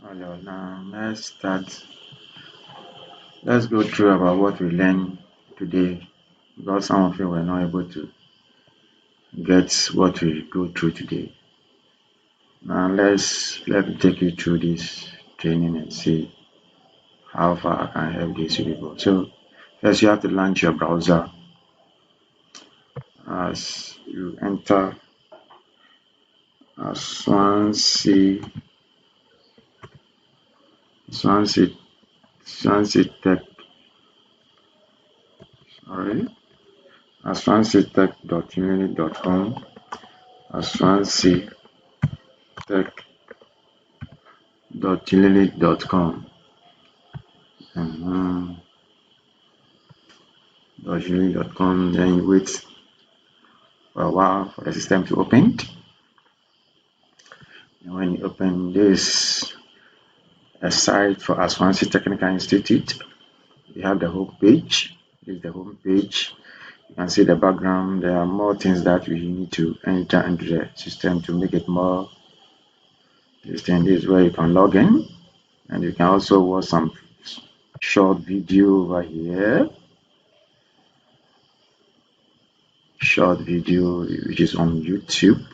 Hello, now let's start. Let's go through about what we learned today because some of you were not able to get what we go through today. Now let me take you through this training and see how far I can help these people. So first you have to launch your browser. As you enter Swansea Swansea Swansea Tech, sorry, swanseatech.unilynq.com, swanseatech.unilynq.com, .unilynq.com. Then you wait for a while for the system to open. And when you open this, a site for Swansea Technical Institute, you have the home page. This is the home page. You can see the background. There are more things that we need to enter into the system to make it more. This is where you can log in, and you can also watch some short video over here. Short video which is on YouTube.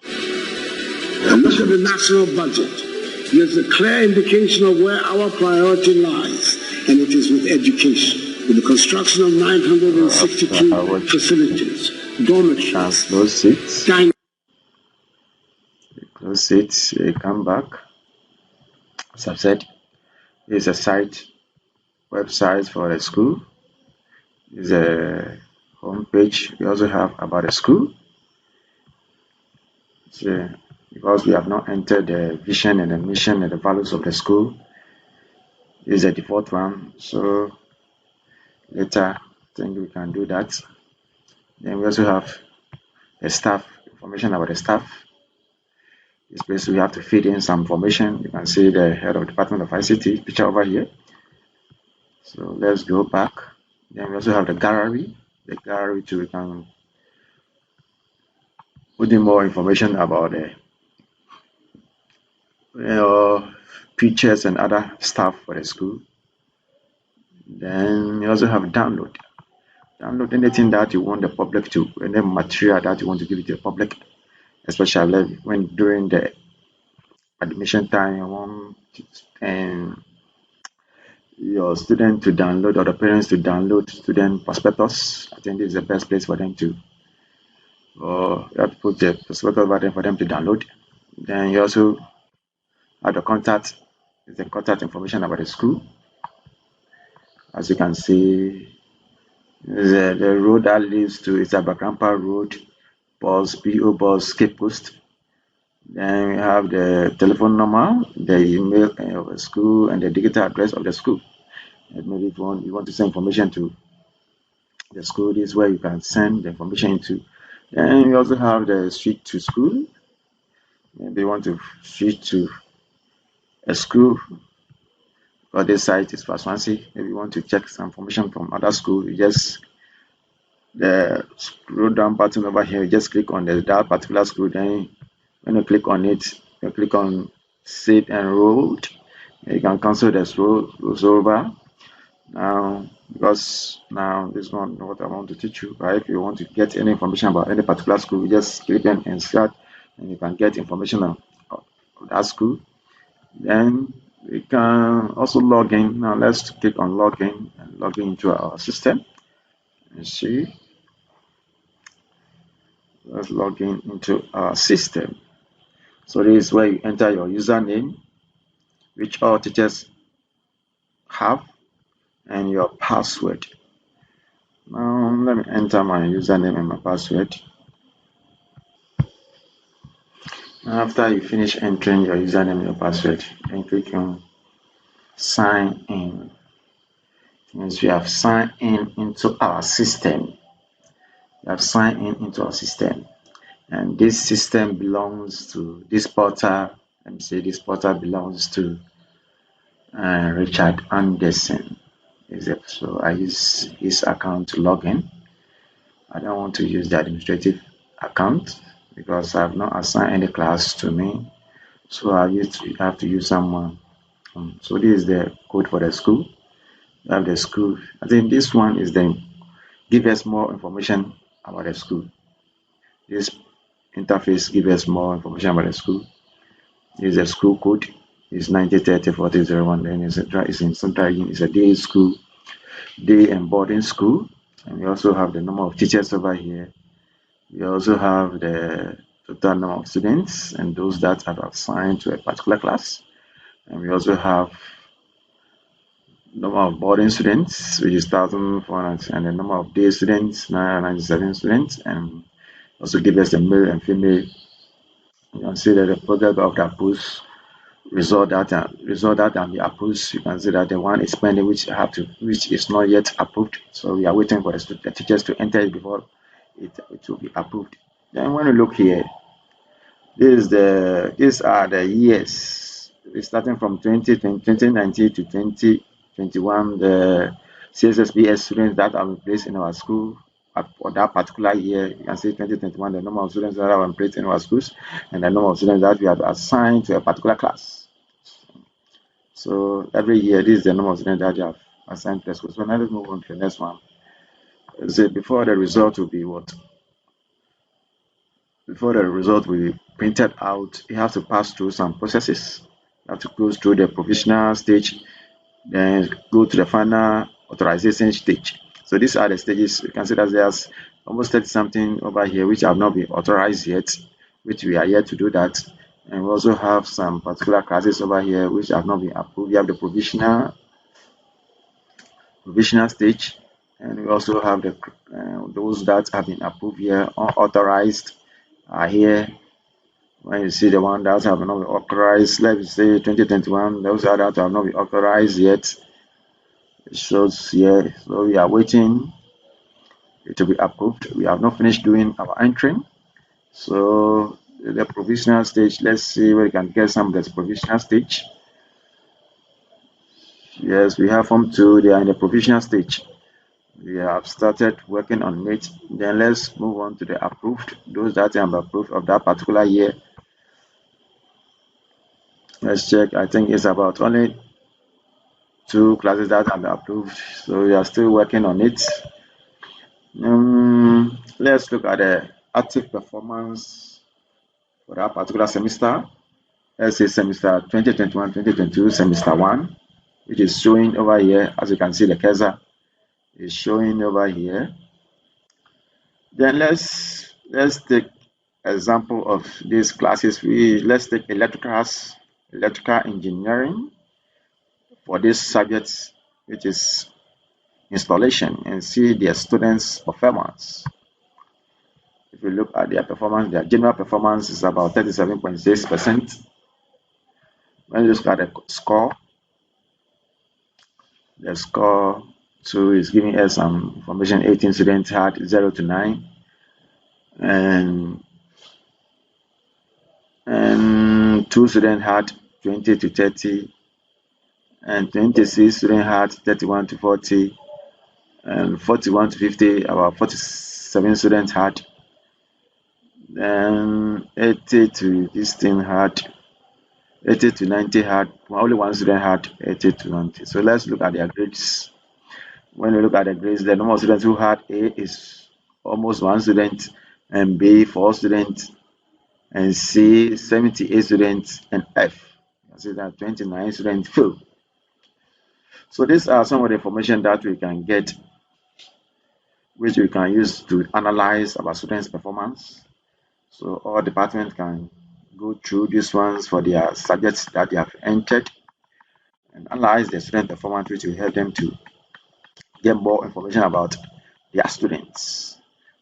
And look at the national budget. There's a clear indication of where our priority lies, and it is with education. With the construction of 962 facilities, dormitories, Close it, come back. As I've said, there's a website for the school. There's a home page we also have about the school. So, because we have not entered the vision and the mission and the values of the school, is the default one. So later, I think we can do that. Then we also have the staff, information about the staff. This place we have to feed in some information. You can see the head of Department of ICT picture over here. So let's go back. Then we also have the gallery. The gallery too, we can put in more information about the pictures and other stuff for the school. Then you also have download. Download anything that you want the public to, any material that you want to give it to the public, especially when during the admission time you want and your student to download or the parents to download student prospectus. I think this is the best place for them to, or you have to put the prospectus button for them to download. Then you also have the contact information about the school. As you can see, the road that leads to Grandpa Road, PO Box, Cape Post. Then we have the telephone number, the email of the school, and the digital address of the school. And maybe if you want to send information to the school, this is where you can send the information to. Then we also have the street to school. Maybe you want to switch to a school, or this site is for Swansea. Maybe you want to check some information from other school, you just the scroll down button over here, you just click on that particular school. Then when you click on it, you click on save enrolled. You can cancel the over. Now, because now this one what I want to teach you, right? If you want to get any information about any particular school, you just click on insert and you can get information on that school. Then we can also log in. Now let's click on login and log into our system and see. Let's log in into our system. So this is where you enter your username, which all teachers have, and your password. Now let me enter my username and my password. After you finish entering your username and your password, then click on sign in. Means we have signed in into our system. We have signed in into our system, and this system belongs to this portal. Let me say this portal belongs to Richard Anderson. So I use his account to log in. I don't want to use the administrative account because I have not assigned any class to me. So I have to use someone. So this is the code for the school. We have the school. I think this one is the give us more information about the school. This interface gives us more information about the school. This is a school code. It's 90304001. Then it's in Central Region. It's a day school, day and boarding school. And we also have the number of teachers over here. We also have the total number of students and those that are assigned to a particular class. And we also have number of boarding students, which is 1,400, and the number of day students, 997 students, and also give us the male and female. You can see that the progress of the post result that can be approved. You can see that the one is pending, which is not yet approved. So we are waiting for the teachers to enter it before it will be approved. Then when you look here, these are the years starting from 2019 to 2021. The CSSBS students that are placed in our school for that particular year. You can see 2021, the number of students that are placed in our schools, and the number of students that we have assigned to a particular class. So every year, this is the number of students that you have assigned to the school. So now let's move on to the next one. So before the result will be what? Before the result will be printed out, it has to pass through some processes. You have to go through the provisional stage, then go to the final authorization stage. So these are the stages. You can see that there's almost 30 something over here which have not been authorized yet, which we are yet to do that. And we also have some particular classes over here which have not been approved. We have the provisional stage, and we also have the those that have been approved here, unauthorized are here. When you see the one that have not been authorized, let's say 2021, those are that have not been authorized yet. It shows here, so we are waiting it to be approved. We have not finished doing our entering. So the provisional stage, let's see where we can get some of this provisional stage. Yes, we have Form 2, they are in the provisional stage. We have started working on it. Then let's move on to the approved, those that have approved of that particular year. Let's check. I think it's about only 2 classes that have been approved, so we are still working on it. Let's look at the active performance for that particular semester. Let's say semester 2021-2022, semester 1, which is showing over here. As you can see, the cursor is showing over here. Then let's take example of these classes. Let's take electrical engineering for this subject, which is installation, and see their students' performance. If you look at their performance, their general performance is about 37.6%. When you look at the score 2 is giving us some information. 18 students had 0 to 9, and 2 students had 20 to 30, and 26 students had 31 to 40, and 41 to 50. About 47 students had. Then 80 to this thing had 80 to 90 had, only 1 student had 80 to 90. So let's look at their grades. When you look at the grades, the number of students who had A is almost 1 student, and B 4 students, and C 78 students, and F, you can see that 29 students failed. So these are some of the information that we can get, which we can use to analyze our students' performance. So all departments can go through these ones for their subjects that they have entered and analyze the student performance, which will help them to get more information about their students.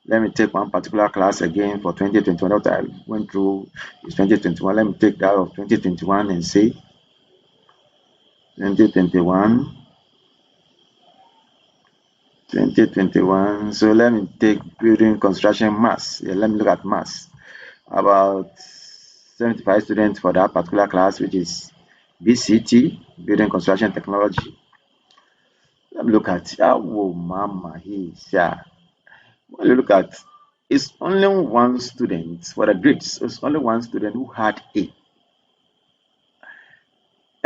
Let me take one particular class again for 2021 that I went through is 2021. Let me take that of 2021 and say 2021. So let me take building construction maths. Yeah, let me look at maths. About 75 students for that particular class, which is BCT, building construction technology. Let me look at mama here. When you look at, it's only 1 student for the grades. It's only 1 student who had A.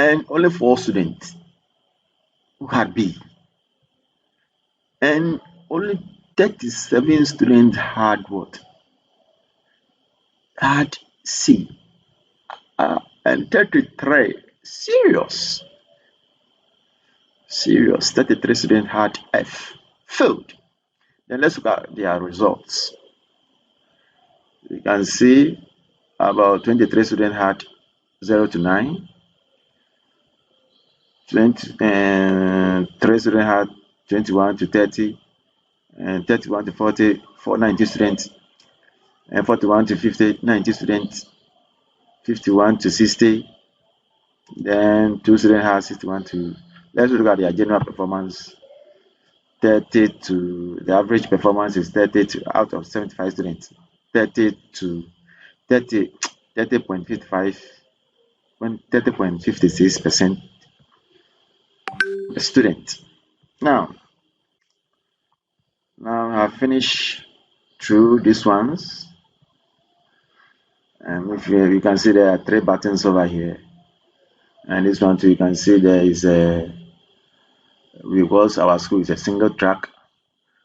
and only 4 students who had B, and only 37 students had what? Had C. And 33 serious 33 students had F, failed. Then let's look at their results. You can see about 23 students had 0 to 9, 3 students had 21 to 30, and 31 to 40, 90 students, and 41 to 50, 90 students, 51 to 60, then 2 students had 61 to, let's look at their general performance. 30 to, the average performance is 30 to, out of 75 students, 30 to 30, 30.55, 30.56% student. Now I've finished through these ones, and if you can see there are 3 buttons over here, and this one too, you can see there is a, because our school is a single track,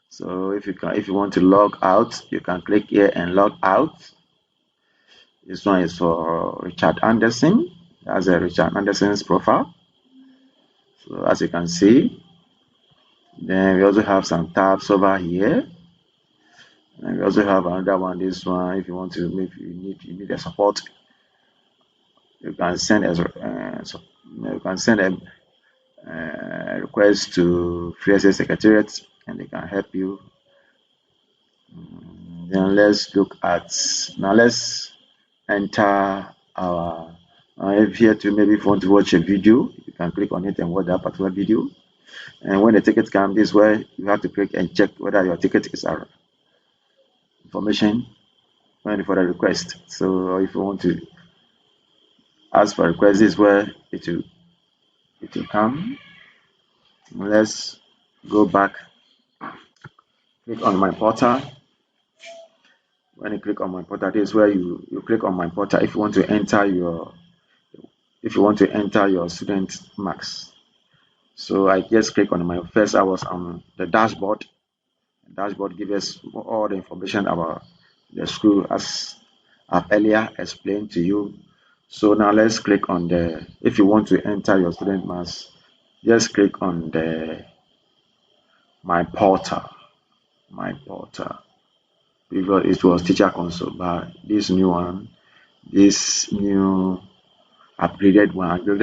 so if you want to log out, you can click here and log out. This one is for Richard Anderson. That's a Richard Anderson's profile. So as you can see, then we also have some tabs over here, and we also have another one. This one, if you want to, if you need a support, you can send a request to Free Access Secretariat, and they can help you. Then let's look at, now let's enter our, if here to, maybe if you want to watch a video, you can click on it and watch that particular video. And when the ticket comes, this way you have to click and check whether your ticket is our information for the request. So if you want to ask for a request, this way it will come. Let's go back, click on my portal. When you click on my portal, this is where you click on my portal if you want to enter your student marks. So I just click on my first, I was on the dashboard. The dashboard gives us all the information about the school as I've earlier explained to you. So now let's click on the, if you want to enter your student marks, just click on the my portal, because it was teacher console, but this new one, this new upgraded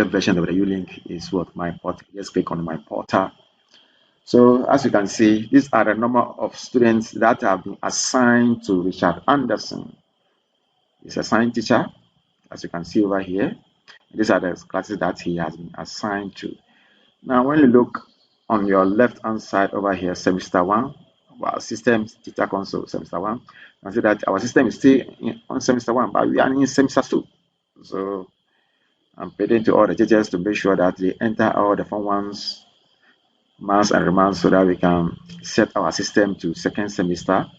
version of the Unilynq is what my portal. Just click on my portal. So as you can see, these are the number of students that have been assigned to Richard Anderson. He's a science teacher, as you can see over here. These are the classes that he has been assigned to. Now, when you look on your left-hand side over here, semester 1, our system teacher console, semester 1, you can see that our system is still on semester 1, but we are in semester 2. So I'm pleading to all the teachers to make sure that they enter all the Form 1s, Remars and Remars, so that we can set our system to second semester.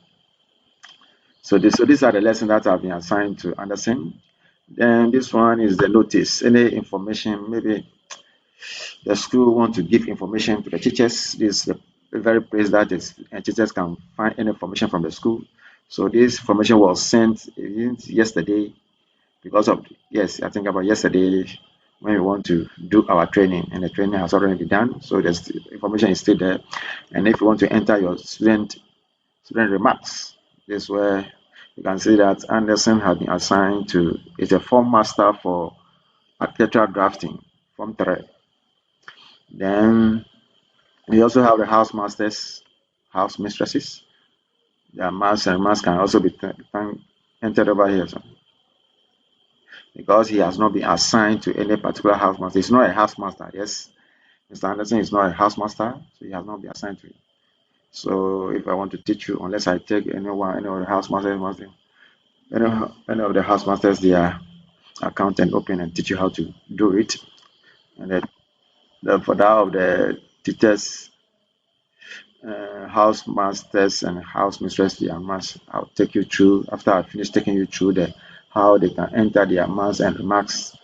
So these are the lessons that have been assigned to Anderson. Then this one is the notice. Any information, maybe the school want to give information to the teachers. This is the very place that teachers can find any information from the school. So this information was sent yesterday because of, yes, I think about yesterday when we want to do our training, and the training has already been done. So the information is still there. And if you want to enter your student remarks, this is where you can see that Anderson has been assigned to, is a form master for architectural drafting, Form 3. Then we also have the house masters, house mistresses. Their marks and remarks can also be entered over here. So, because he has not been assigned to any particular house master. He's not a house master. Yes, Mr. Anderson is not a house master, so he has not been assigned to it. So if I want to teach you, unless I take any of the house masters, any of the house masters, their account and open and teach you how to do it. And then for that of the teachers, house masters and house mistress, their marks, I'll take you through after I finish taking you through how they can enter their marks and remarks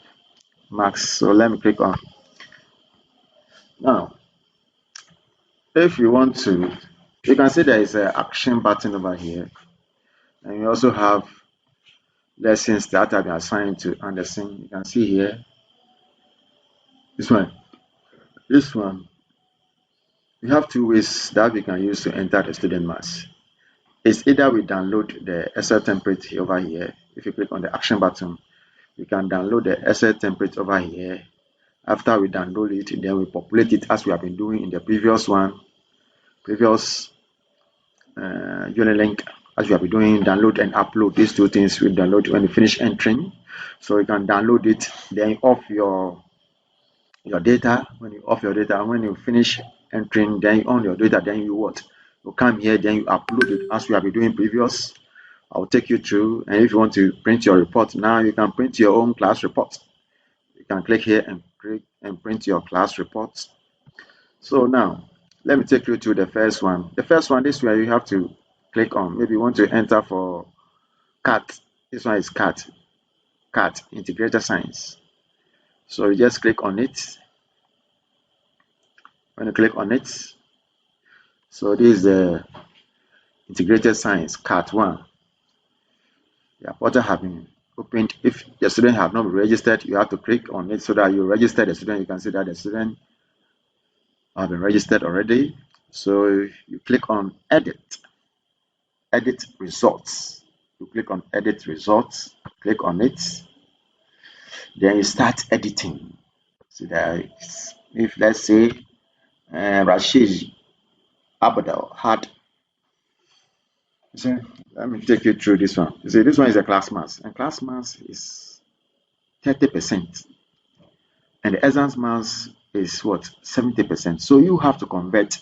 marks. So let me click on. Now, if you want to, you can see there is an action button over here, and you also have lessons that have been assigned to Anderson. You can see here, this one. We have two ways that we can use to enter the student marks. It's either we download the Excel template over here. If you click on the action button, we can download the Excel template over here. After we download it, then we populate it as we have been doing in the previous Unilynq, as we have been doing, download and upload. These two things we download when you finish entering. So you can download it, then off your data. When you off your data, when you finish entering, then you on your data, then you what? You come here, then you upload it as we have been doing previous. I'll take you through, and if you want to print your report now, you can print your own class report. You can click here and click and print your class report. So now, let me take you to the first one. The first one, this way you have to click on. Maybe you want to enter for CAT. This one is CAT Integrated Science. So you just click on it. When you click on it, so this is the Integrated Science CAT 1. The portal have been opened. If the student have not been registered, you have to click on it so that you register the student. You can see that the student have been registered already. So you click on edit results. You click on edit results, click on it, then you start editing. So that if let's say Rashid Abadal had, let me take you through this one. You see, this one is a class mass, and class mass is 30%, and the exams mass is what, 70%. So you have to convert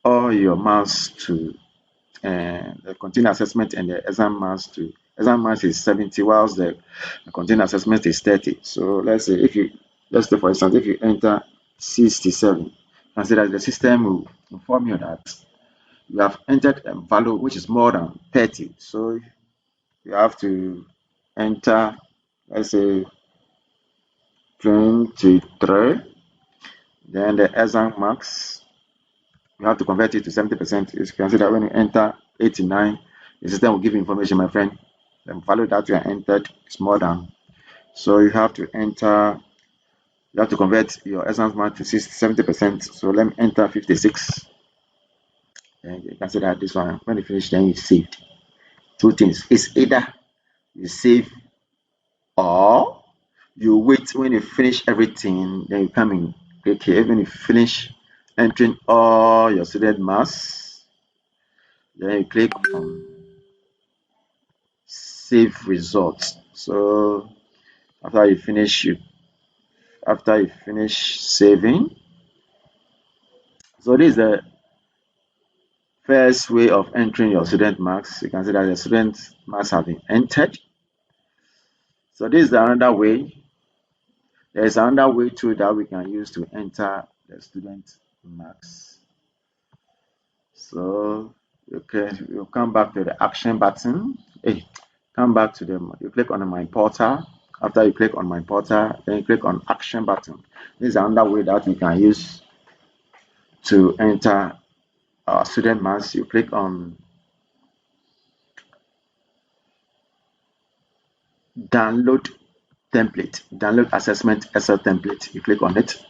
all your mass to the continuous assessment and the exam mass to exam mass is 70, whilst the continuous assessment is 30. So let's say let's say for instance, if you enter 67, consider the system will inform you that you have entered a value which is more than 30. So you have to enter, let's say 23. Then the exam marks, you have to convert it to 70%. You can see that when you enter 89, the system will give you information, my friend. The value that you are entered is more than. So you have to convert your exam mark to 70%. So let me enter 56. And you can see that this one, when you finish, then you saved. Two things. It's either you save or you wait. When you finish everything, then you come in, click here. When you finish entering all your student mass, then you click on save results. So after you finish saving, so this is the first way of entering your student marks. You can see that the student marks have been entered. So this is another way. There is another way too that we can use to enter the student marks. So you come back to the action button. Come back to you click on my portal. After you click on my portal, then you click on action button. This is another way that we can use to enter our student marks. You click on download template, download assessment Excel template. You click on it.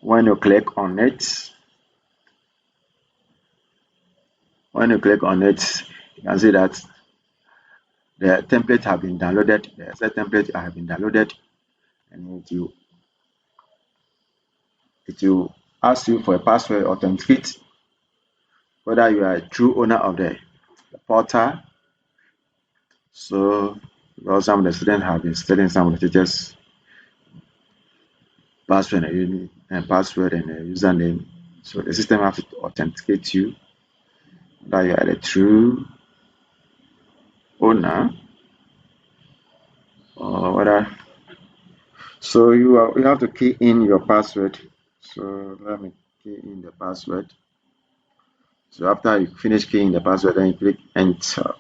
When you click on it, you can see that the template have been downloaded. The Excel template have been downloaded, and it will ask you for a password, authenticate whether you are a true owner of the portal. So because some of the students have been studying some of the teachers' password and username, so the system has to authenticate you that you are a true owner or whether. So you have to key in your password. So let me key in the password. So after you finish keying the password, then you click enter.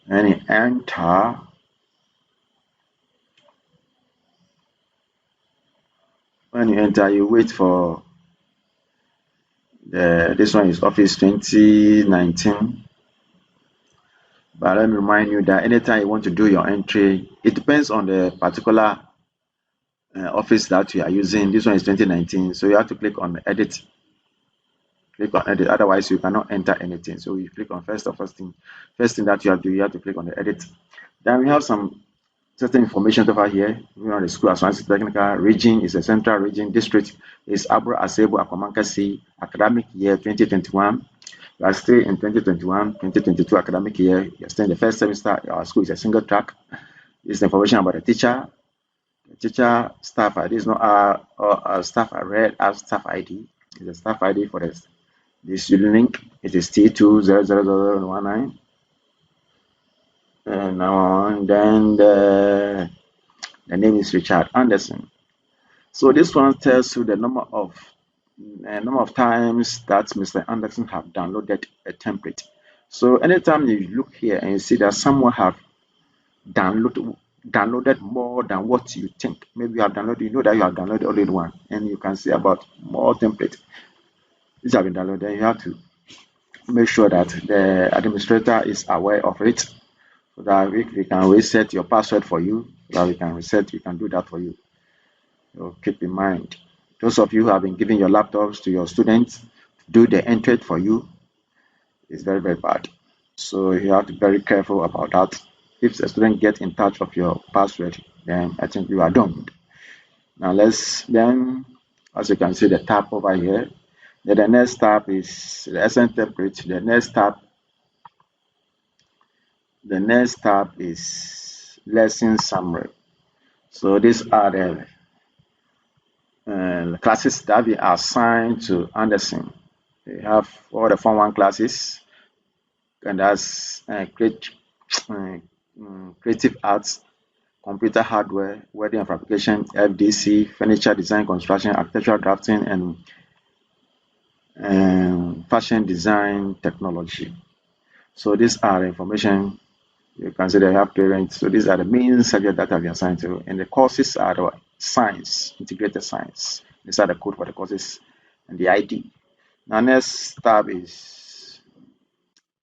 And you enter. When you enter, you wait for this one is Office 2019. But let me remind you that anytime you want to do your entry, it depends on the particular office that you are using. This one is 2019, so you have to click on edit. Click on edit, otherwise you cannot enter anything. So you click on first thing that you have to do, you have to click on the edit. Then we have some certain information over here. We know the school as one technical region is a central region, district is Abra Asebo Akwamanka academic year 2021. You are still in 2021-2022 academic year. You're still in the first semester. Our school is a single track. This is information about the teacher. The teacher staff ID is not our staff I read as staff ID. It's a staff ID for this Unilynq. It is T200019. And then the name is Richard Anderson. So this one tells you the number of times that Mr. Anderson have downloaded a template. So anytime you look here and you see that someone have downloaded more than what you think, maybe you have downloaded, you know that you have downloaded only one, and you can see about more templates. These have been downloaded. You have to make sure that the administrator is aware of it, so that we can reset your password for you. So that we can do that for you. So keep in mind, those of you who have been giving your laptops to your students to do the entry for you, is very, very bad. So you have to be very careful about that. If the student gets in touch of your password, then I think you are done. Now then, as you can see, the tab over here. Then the next tab is the SN template. The next tab is lesson summary. So these are the classes that we are assigned to Anderson. We have all the Form 1 classes, and that's creative arts, computer hardware, welding and fabrication, FDC, furniture design, construction, architectural drafting, and fashion design technology. So these are the information you consider you have parents. So these are the main subjects that have been assigned to, and the courses are the science, integrated science. These are the code for the courses and the ID. Now next tab is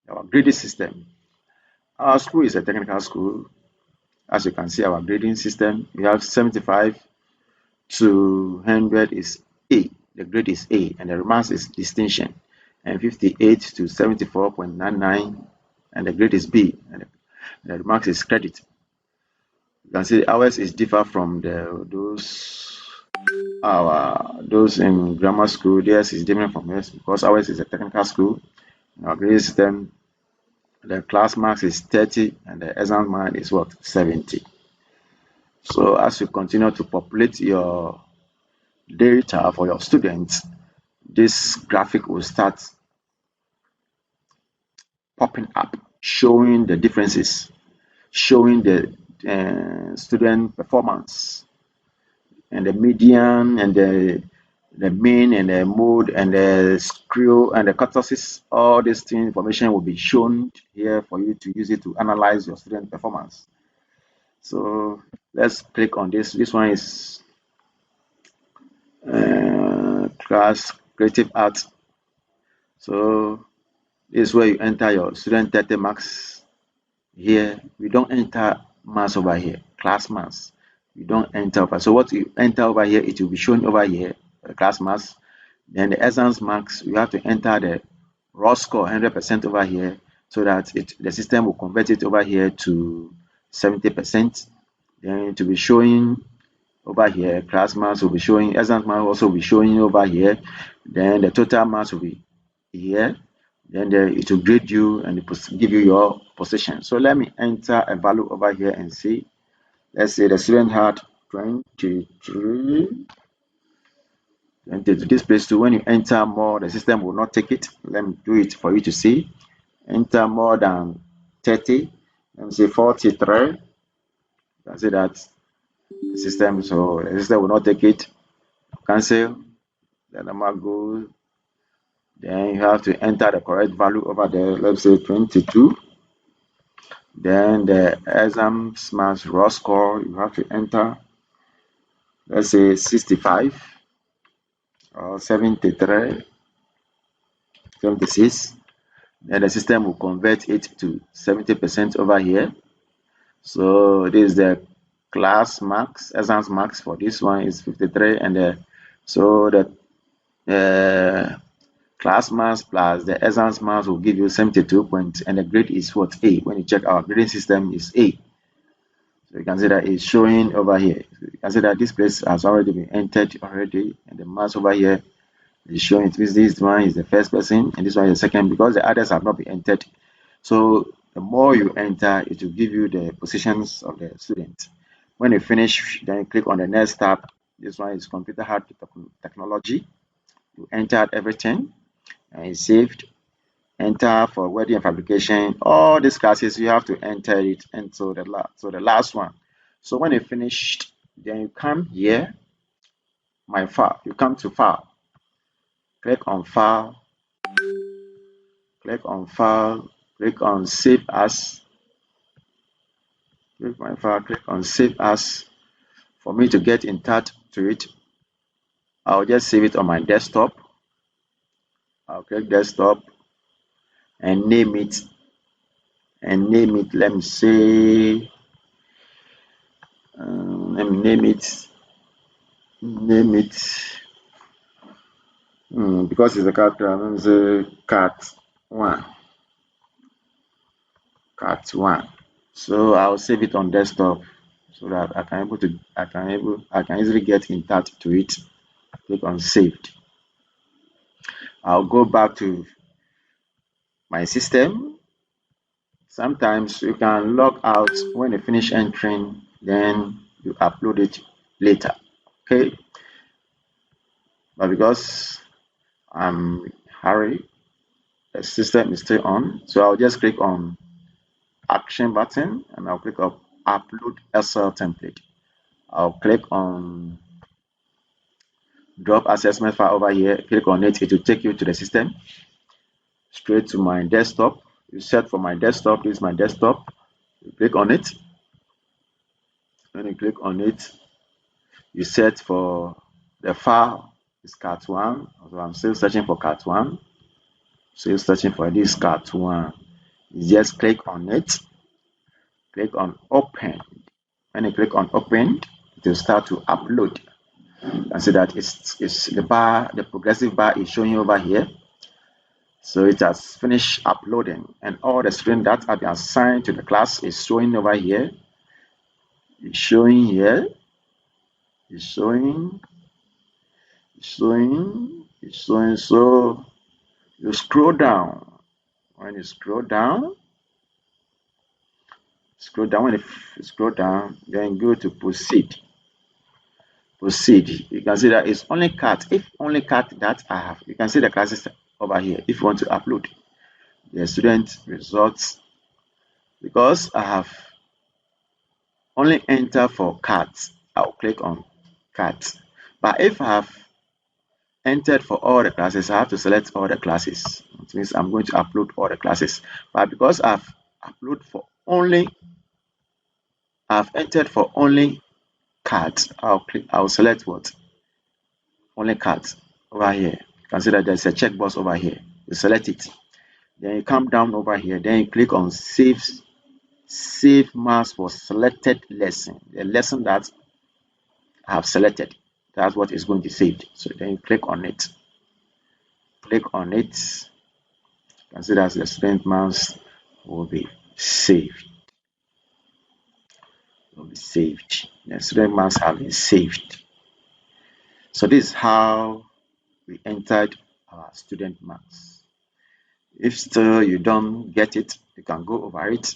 our grading system. Our school is a technical school. As you can see, our grading system, we have 75 to 100 is A. The grade is A, and the Remars is distinction. And 58 to 74.99, and the grade is B, and the Remars is credit. You can see ours is differ from those in grammar school. Theirs is different from us because ours is a technical school. Our grading system, the class marks is 30 and the exam mark is what? 70. So as you continue to populate your data for your students, this graphic will start popping up, showing the differences, showing the student performance, and the median, and the mean, and the mode, and the screw, and the kurtosis. All this information will be shown here for you to use it to analyze your student performance. So let's click on this. This one is class creative art. So this is where you enter your student 30 marks. Here we don't enter marks over here, class marks. You don't enter over. So what you enter over here, it will be shown over here, the class marks. Then the exams marks, you have to enter the raw score 100% over here, so that the system will convert it over here to 70%. Then to be showing over here, class marks will be showing, exam marks also will be showing over here. Then the total marks will be here. Then it will grade you and give you your position. So let me enter a value over here and see. Let's say the student had 23. And to this place too, when you enter more, the system will not take it. Let me do it for you to see. Enter more than 30. Let me say 43. You can see that the system will not take it. Cancel. The number goes. Then you have to enter the correct value over there. Let's say 22. Then the exam marks raw score, you have to enter, let's say 65. or 73, 76. Then the system will convert it to 70% over here. So this is the class marks, essence marks for this one is 53, and so the class marks plus the essence marks will give you 72 points, and the grade is what? A. When you check our grading system is A. So you can see that it's showing over here. So you can see that this place has already been entered already, and the marks over here is showing it. This one is the first person, and this one is the second, because the others have not been entered. So the more you enter, it will give you the positions of the student. When you finish, then you click on the next tab. This one is computer hard technology. You entered everything and it's saved. Enter for welding and fabrication. All these classes you have to enter it into the last one. So when you finished, then you come here, my file. You come to file. Click on file. Click on file. Click on save as. Click my file. Click on save as. For me to get in touch to it, I'll just save it on my desktop. I'll click desktop and name it. Let me say, let me name it. Because it's a character, let me say cat one. So I'll save it on desktop so that I can easily get in touch to it. Click on saved. I'll go back to my system. Sometimes you can log out when you finish entering, then you upload it later. Okay, but because I'm hurry, the system is still on, so I'll just click on action button and I'll click on upload SL template. I'll click on drop assessment file over here, click on it. It will take you to the system straight to my desktop. You set for my desktop. This is my desktop. You click on it. When you click on it, you set for the file is cat1. So I'm still searching for cat1. Still searching for this cat1. You just click on it. Click on open. When you click on open, it will start to upload. And see that it's the progressive bar is showing over here. So it has finished uploading, and all the students that have been assigned to the class is showing over here. It's showing here. It's showing. So you scroll down. When you scroll down, when you scroll down, then go to proceed. Proceed. You can see that it's only cat. If only cat that I have, you can see the classes over here. If you want to upload the student results, because I have only enter for cat, I'll click on cat. But if I have entered for all the classes, I have to select all the classes. It means I'm going to upload all the classes. But because I've entered for only cat, I'll select what? Only cat over here. Consider there's a checkbox over here. You select it. Then you come down over here. Then you click on save marks for selected lesson. The lesson that I have selected. That's what is going to be saved. So then you click on it. Click on it. Consider the student marks will be saved. The student marks have been saved. So this is how we entered our student marks. If still you don't get it, you can go over it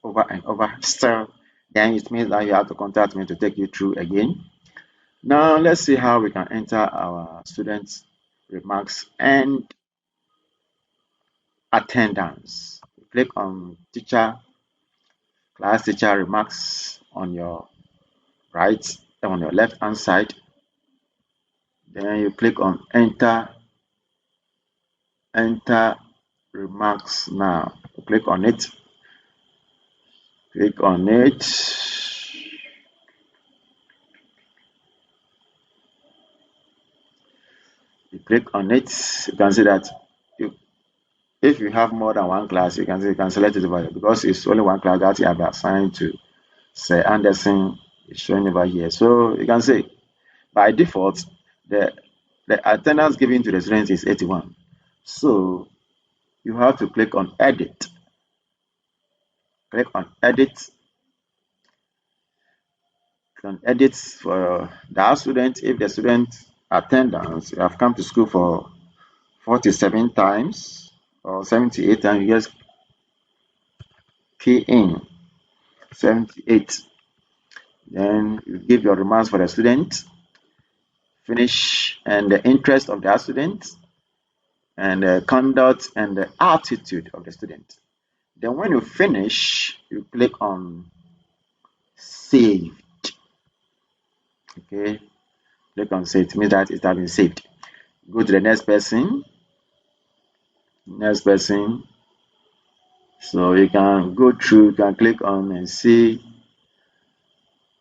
over and over still. Then it means that you have to contact me to take you through again. Now let's see how we can enter our students' remarks and attendance. Click on class teacher remarks on your right, on your left hand side. Then you click on enter remarks now. Click on it. You click on it, you can see that if you have more than one class, you can select it over here because it's only one class that you have assigned to Sir Anderson is showing over here. So you can say by default the attendance given to the students is 81. So you have to click on edit. Click on edit. Click on edit for that student. If the student attendance you have come to school for 47 times or 78 times, you just key in 78. Then you give your remarks for the student, finish, and the interest of the student, and the conduct and the attitude of the student. Then when you finish, you click on save. Okay, click on save. It means that it has been saved. Go to the next person. Next person. So you can go through, you can click on and see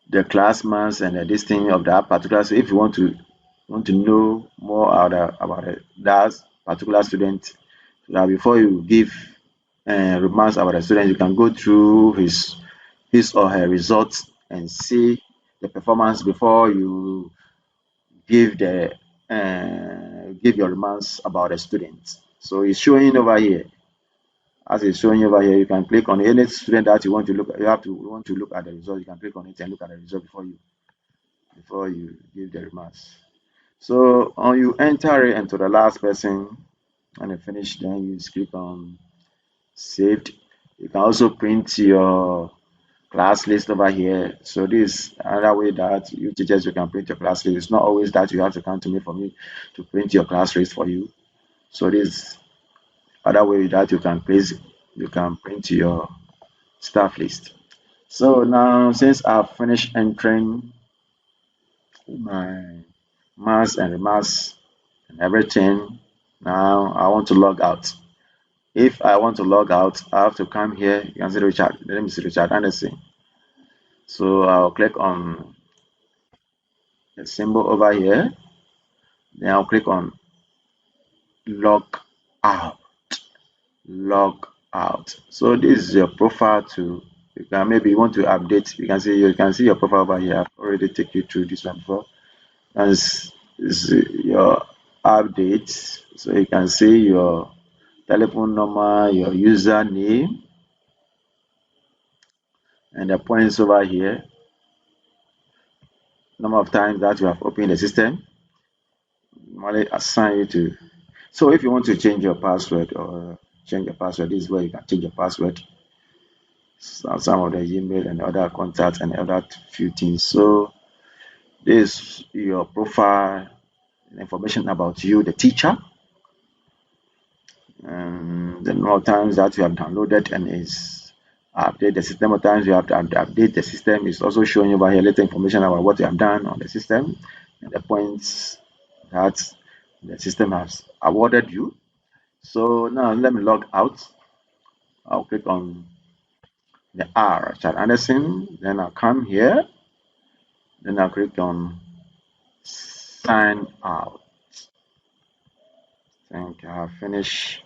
the class marks and the this thing of that particular. So if you want to know more about that particular student, so that before you give remarks about the student, you can go through his or her results and see the performance before you give your remarks about the student. So it's showing over here. As it's showing over here, you can click on any student that you want to look at. You want to look at the result. You can click on it and look at the result before you give the remarks. So you enter it into the last person and you finish. Then you click on saved. You can also print your class list over here. So this is another way that you teachers you can print your class list. It's not always that you have to come to me for me to print your class list for you. So this other way that you can print your staff list. So now since I've finished entering my mass and remarks and everything, now I want to log out. If I want to log out, I have to come here. You can see Richard. Let me see Richard Anderson. So I'll click on the symbol over here. Then I'll click on log out. Log out. So this is your profile to you can maybe you want to update. You can see your profile over here. I've already taken you through this one before. And this is your updates. So you can see your telephone number, your username, and the points over here. Number of times that you have opened the system. Normally assign you to. So if you want to change your password this is where you can change your password. Some of the email and other contacts and other few things. So this is your profile information about you, the teacher. And the number of times that you have downloaded and is update the system of times you have to update the system is also showing over here little information about what you have done on the system and the points that the system has awarded you. So now let me log out. I'll click on the R, Richard Anderson. Then I'll come here. Then I'll click on sign out. I think I have finished.